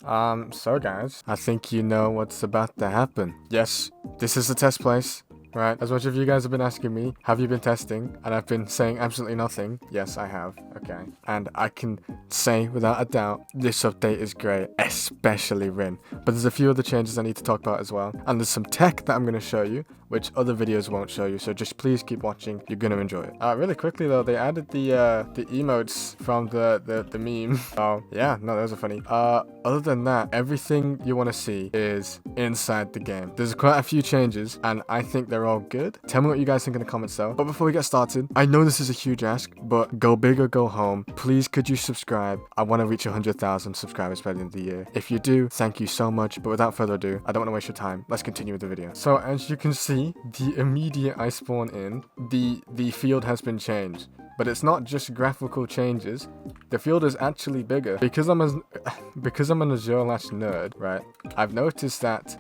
So guys, I think you know what's about to happen. Yes, this is the test place, right? As much of you guys have been asking me, have you been testing? And I've been saying absolutely nothing. Yes, I have. Okay. And I can say without a doubt, this update is great, especially RIN. But there's a few other changes I need to talk about as well. And there's some tech that I'm going to show you, which other videos won't show you. So just please keep watching. You're going to enjoy it. Really quickly though, they added the emotes from the meme. Oh, yeah, no, those are funny. Other than that, everything you want to see is inside the game. There's quite a few changes, and I think they're all good. Tell me what you guys think in the comments though. But before we get started, I know this is a huge ask, but go big or go home. Please, could you subscribe? I want to reach 100,000 subscribers by the end of the year. If you do, thank you so much. But without further ado, I don't want to waste your time. Let's continue with the video. So as you can see, the immediate I spawn in, the field has been changed. But it's not just graphical changes. The field is actually bigger. Because I'm an Azure Latch nerd, right? I've noticed that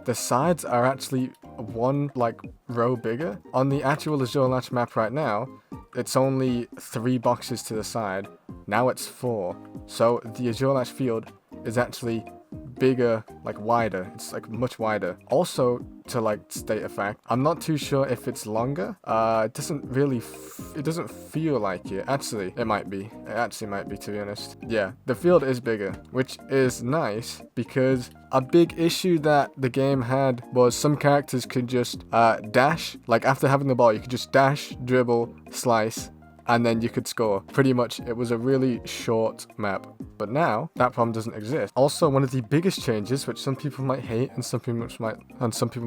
the sides are actually one row bigger. On the actual Azure Latch map right now, it's only 3 boxes to the side. Now it's 4. So the Azure Latch field is actually bigger, wider. It's much wider. Also, to state a fact, I'm not too sure if it's longer. It doesn't feel like it. Actually, it might be. It actually might be, to be honest. Yeah, the field is bigger, which is nice because a big issue that the game had was some characters could just dash. After having the ball, you could just dash, dribble, slice, and then you could score. Pretty much, it was a really short map. But now, that problem doesn't exist. Also, one of the biggest changes, which some people might hate and some people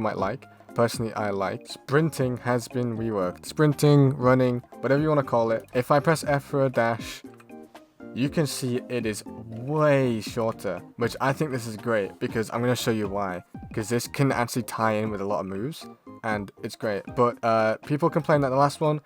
might like, personally I like, sprinting has been reworked. Sprinting, running, whatever you want to call it. If I press F for a dash, you can see it is way shorter, which I think this is great because I'm going to show you why. Because this can actually tie in with a lot of moves, and it's great. But people complained that the last one,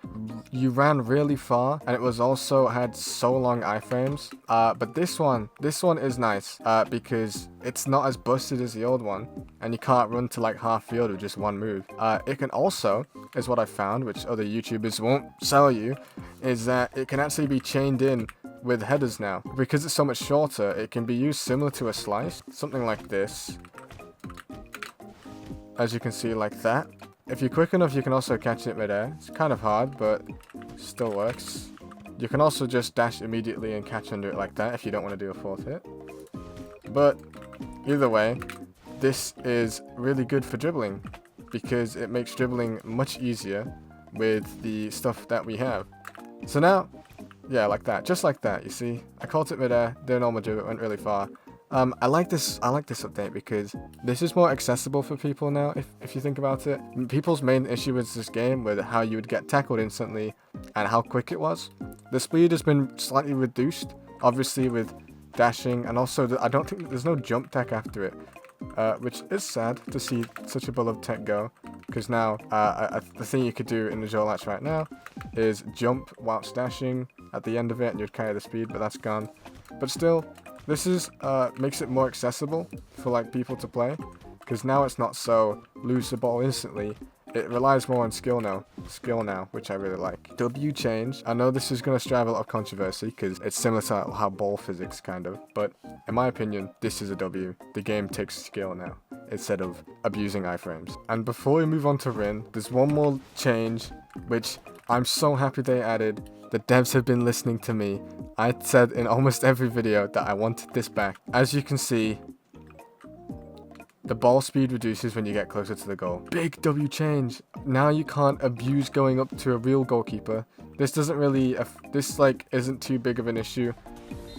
you ran really far, and it was also had so long iframes. But this one is nice because it's not as busted as the old one, and you can't run to half field with just one move. It can also, is what I found, which other YouTubers won't sell you, is that it can actually be chained in with headers now. Because it's so much shorter, it can be used similar to a slice, something like this. As you can see, like that. If you're quick enough, you can also catch it midair. It's kind of hard, but still works. You can also just dash immediately and catch under it like that if you don't want to do a fourth hit. But either way, this is really good for dribbling because it makes dribbling much easier with the stuff that we have. So now, yeah, like that, just like that, you see? I caught it midair, did a normal dribble, it went really far. I like this update because this is more accessible for people now, if you think about it. People's main issue with this game was how you would get tackled instantly and how quick it was. The speed has been slightly reduced, obviously with dashing, and also I don't think there's no jump tech after it, which is sad to see such a beloved tech go, because now the thing you could do in the Azure Latch right now is jump whilst dashing at the end of it and you'd carry the speed, but that's gone. But still, this is makes it more accessible for people to play, because now it's not so lose the ball instantly. It relies more on skill now, which I really like. W change. I know this is going to drive a lot of controversy because it's similar to how ball physics kind of, but in my opinion, this is a W. The game takes skill now instead of abusing iframes. And before we move on to RIN, there's one more change which I'm so happy they added. The devs have been listening to me. I said in almost every video that I wanted this back. As you can see, the ball speed reduces when you get closer to the goal. Big W change. Now you can't abuse going up to a real goalkeeper. This doesn't really, isn't too big of an issue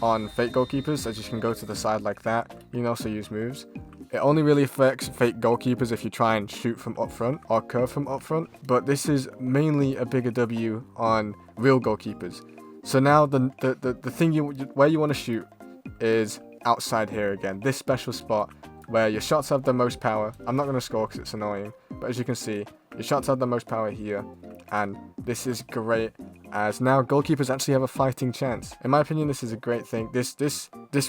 on fake goalkeepers, as you can go to the side like that. You can also use moves. It only really affects fake goalkeepers if you try and shoot from up front or curve from up front, but this is mainly a bigger W on real goalkeepers. So now the thing where you want to shoot is outside here again, this special spot where your shots have the most power. I'm not going to score because it's annoying, but as you can see, your shots have the most power here, and this is great as now goalkeepers actually have a fighting chance. In my opinion, this is a great thing. This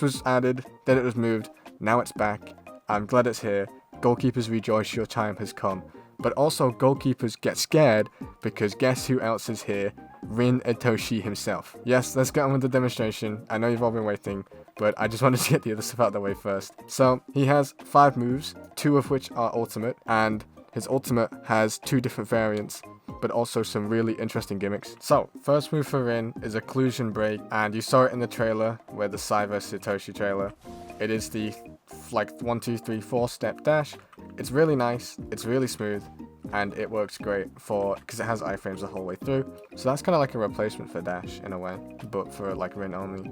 was added, then it was moved, now it's back. I'm glad it's here. Goalkeepers rejoice, your time has come. But also goalkeepers get scared because guess who else is here? RIN Etoshi himself. Yes, let's get on with the demonstration. I know you've all been waiting. but I just wanted to get the other stuff out of the way first. So he has 5 moves, 2 of which are ultimate, and his ultimate has 2 different variants, but also some really interesting gimmicks. So, first move for Rin is Occlusion Break, and you saw it in the trailer, where the Sai vs Satoshi trailer. It is the, like, 1, 2, 3, 4 step dash. It's really nice, it's really smooth, and it works great because it has iframes the whole way through. So that's kind of like a replacement for dash in a way, but for like Rin only.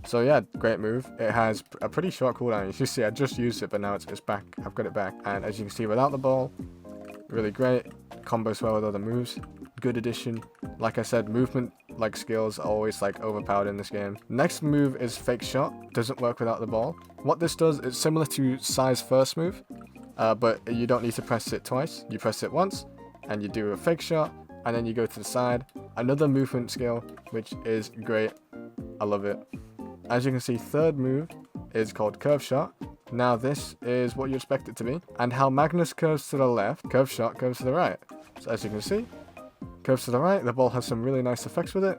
So yeah, great move. It has a pretty short cooldown. You should see I just used it, but now it's back. I've got it back. And as you can see without the ball, really great. Combos well with other moves. Good addition. Like I said, movement like skills are always like overpowered in this game. Next move is Fake Shot. Doesn't work without the ball. What this does is similar to Sai's first move, but you don't need to press it twice. You press it once, and you do a Fake Shot, and then you go to the side. Another movement skill, which is great. I love it. As you can see, third move is called Curve Shot. Now this is what you expect it to be. And how Magnus curves to the left, Curve Shot curves to the right. So as you can see, curves to the right, the ball has some really nice effects with it,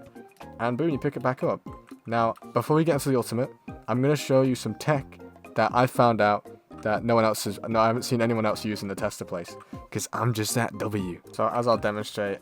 and boom, you pick it back up. Now, before we get into the ultimate, I'm going to show you some tech that I found out that I haven't seen anyone else use in the tester place, because I'm just that W. So as I'll demonstrate,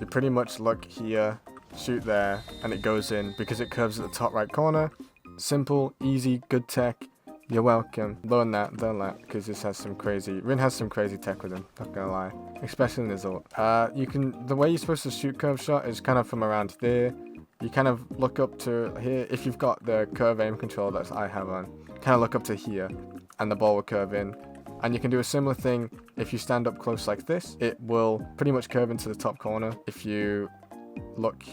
you pretty much look here, shoot there, and it goes in because it curves at the top right corner. Simple, easy, good tech. You're welcome. Learn that, because this has some crazy... Rin has some crazy tech with him, not gonna lie. Especially in his ult. The way you're supposed to shoot Curve Shot is kind of from around there. You kind of look up to here. If you've got the curve aim control that I have on, kind of look up to here, and the ball will curve in. And you can do a similar thing if you stand up close like this. It will pretty much curve into the top corner. If you look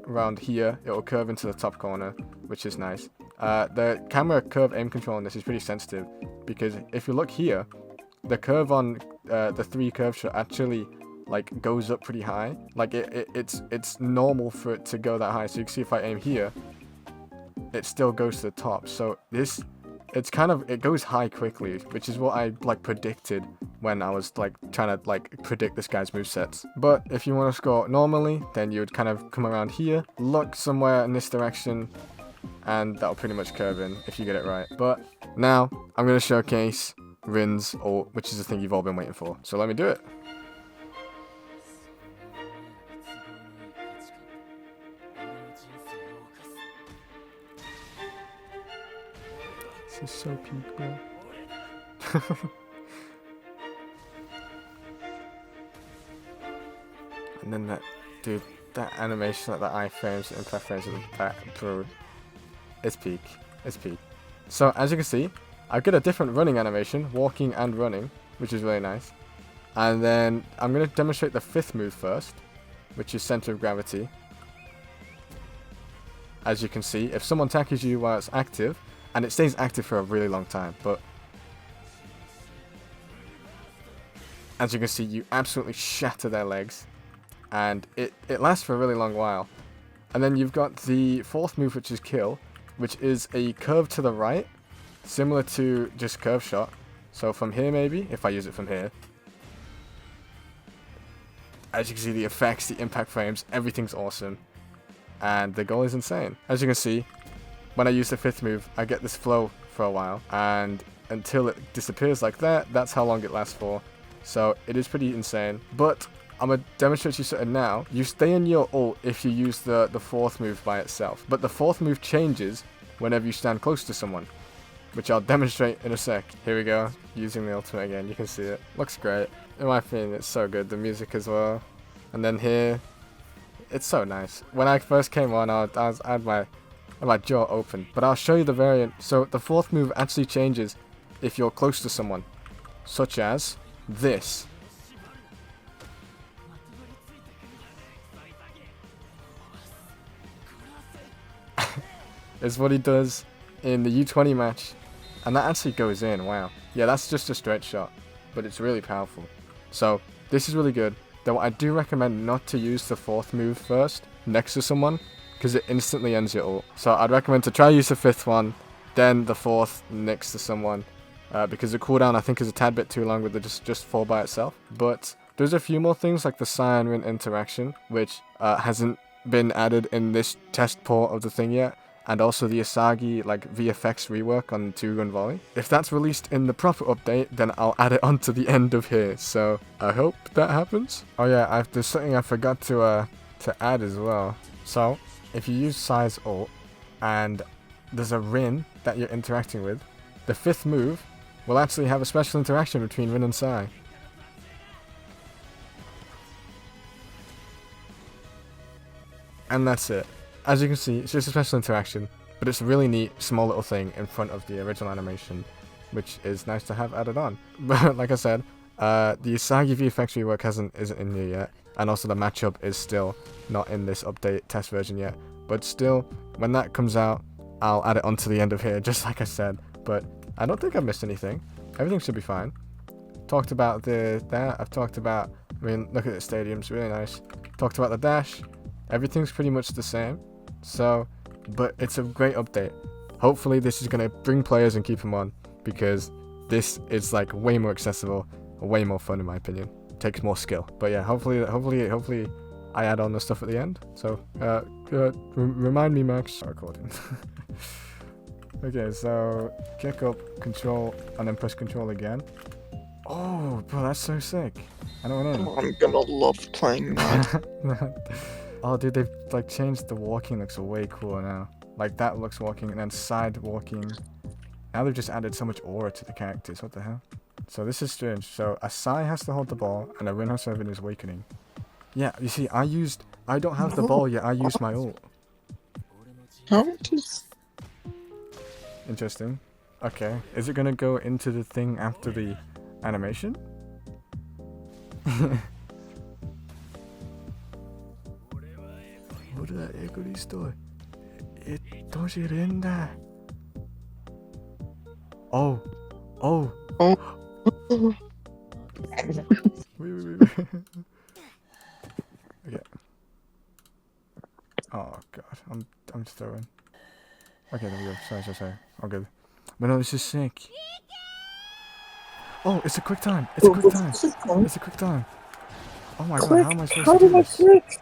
around here, it will curve into the top corner, which is nice. The camera curve aim control on this is pretty sensitive, because if you look here, the curve on the 3 curve shot actually like goes up pretty high. Like it's normal for it to go that high. So you can see if I aim here, it still goes to the top. So it goes high quickly, which is what I like predicted when I was like trying to like predict this guy's movesets. But if you want to score normally, then you would kind of come around here, look somewhere in this direction, and that'll pretty much curve in if you get it right. But now I'm going to showcase Rin's ult, which is the thing you've all been waiting for. So let me do it. This is so peak, bro. And then that animation, like the iframes and preframes of that, bro. It's peak. It's peak. So as you can see, I've got a different running animation, walking and running, which is really nice. And then I'm going to demonstrate the 5th move first, which is Center of Gravity. As you can see, if someone tackles you while it's active, and it stays active for a really long time, but as you can see, you absolutely shatter their legs, and it lasts for a really long while. And then you've got the 4th move, which is Kill, which is a curve to the right, similar to just Curve Shot. So from here maybe, if I use it from here, as you can see, the effects, the impact frames, everything's awesome, and the goal is insane. As you can see, when I use the 5th move, I get this flow for a while, and until it disappears like that, that's how long it lasts for. So it is pretty insane. But I'm going to demonstrate you something now. You stay in your ult if you use the 4th move by itself. But the 4th move changes whenever you stand close to someone, which I'll demonstrate in a sec. Here we go, using the ultimate again. You can see it. Looks great. In my opinion, it's so good. The music as well. And then here, it's so nice. When I first came on, I had my jaw open. But I'll show you the variant. So the 4th move actually changes if you're close to someone, such as this. Is what he does in the U20 match, and that actually goes in. Wow. Yeah, that's just a straight shot, but it's really powerful. So this is really good, though I do recommend not to use the 4th move first next to someone, because it instantly ends your ult. So I'd recommend to try use the 5th one, then the 4th next to someone, because the cooldown I think is a tad bit too long with it just fall by itself. But there's a few more things like the Sai and RIN interaction, which hasn't been added in this test port of the thing yet. and also the Asagi like VFX rework on 2-gun volley. If that's released in the proper update, then I'll add it onto the end of here. So I hope that happens. Oh yeah, there's something I forgot to add as well. So if you use size ult and there's a RIN that you're interacting with, the 5th move will actually have a special interaction between RIN and Sai. And that's it. As you can see, it's just a special interaction, but it's a really neat, small little thing in front of the original animation, which is nice to have added on. But like I said, the Asagi VFX rework isn't in here yet, and also the matchup is still not in this update test version yet. But still, when that comes out, I'll add it onto the end of here, just like I said. But I don't think I've missed anything. Everything should be fine. Talked about that. I've talked about, I mean, look at the stadiums, really nice. Talked about the dash. Everything's pretty much the same. So, but it's a great update. Hopefully this is going to bring players and keep them on, because this is like way more accessible, way more fun in my opinion. Takes more skill. But yeah, hopefully I add on the stuff at the end. So, remind me, Max. Recording. Okay, so kick up, control, and then press control again. Oh, bro, that's so sick. I don't know. I'm gonna love playing that. Oh, dude, they've like changed the walking. Looks way cooler now. Like that looks walking, and then side walking. Now they've just added so much aura to the characters. What the hell? So this is strange. So a Sai has to hold the ball, and a Rin has to have his awakening. Yeah, you see, I don't have the ball yet. I used my ult. How does... Interesting. Okay, is it gonna go into the thing after the animation? Oh. Oh. Oh. Wait. Okay. Oh god, I'm throwing. Okay, there we go. Sorry. All good. But no, this is sick. Oh, it's a quick time. It's a quick time. Oh my god, how am I supposed to do this? Click?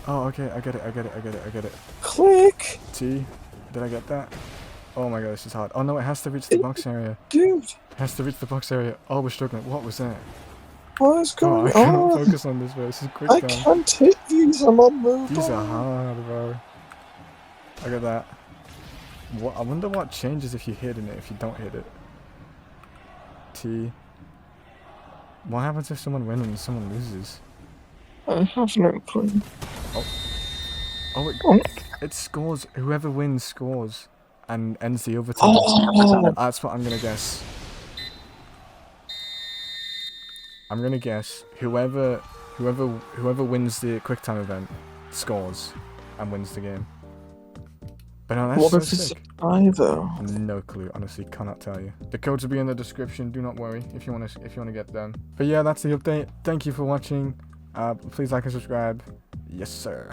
Oh, okay, I get it. Click! T, did I get that? Oh my god, this is hard. Oh no, it has to reach the box area. Dude! It has to reach the box area. Oh, we're struggling. What was that? What is going on? I can't focus on this, bro. This is quick I time. can't hit these, I'm on move. These are hard, bro. Look at that. What? I wonder what changes if you hit in it, if you don't hit it. T. What happens if someone wins and someone loses? I have no clue. Oh, it scores. Whoever wins scores and ends the overtime. Oh. That's what I'm gonna guess. I'm gonna guess whoever wins the quick time event scores and wins the game. But no, that's what so if it's sick. though? No clue, honestly, cannot tell you. The codes will be in the description. Do not worry if you wanna get them. But yeah, that's the update. Thank you for watching. Please like and subscribe. Yes, sir.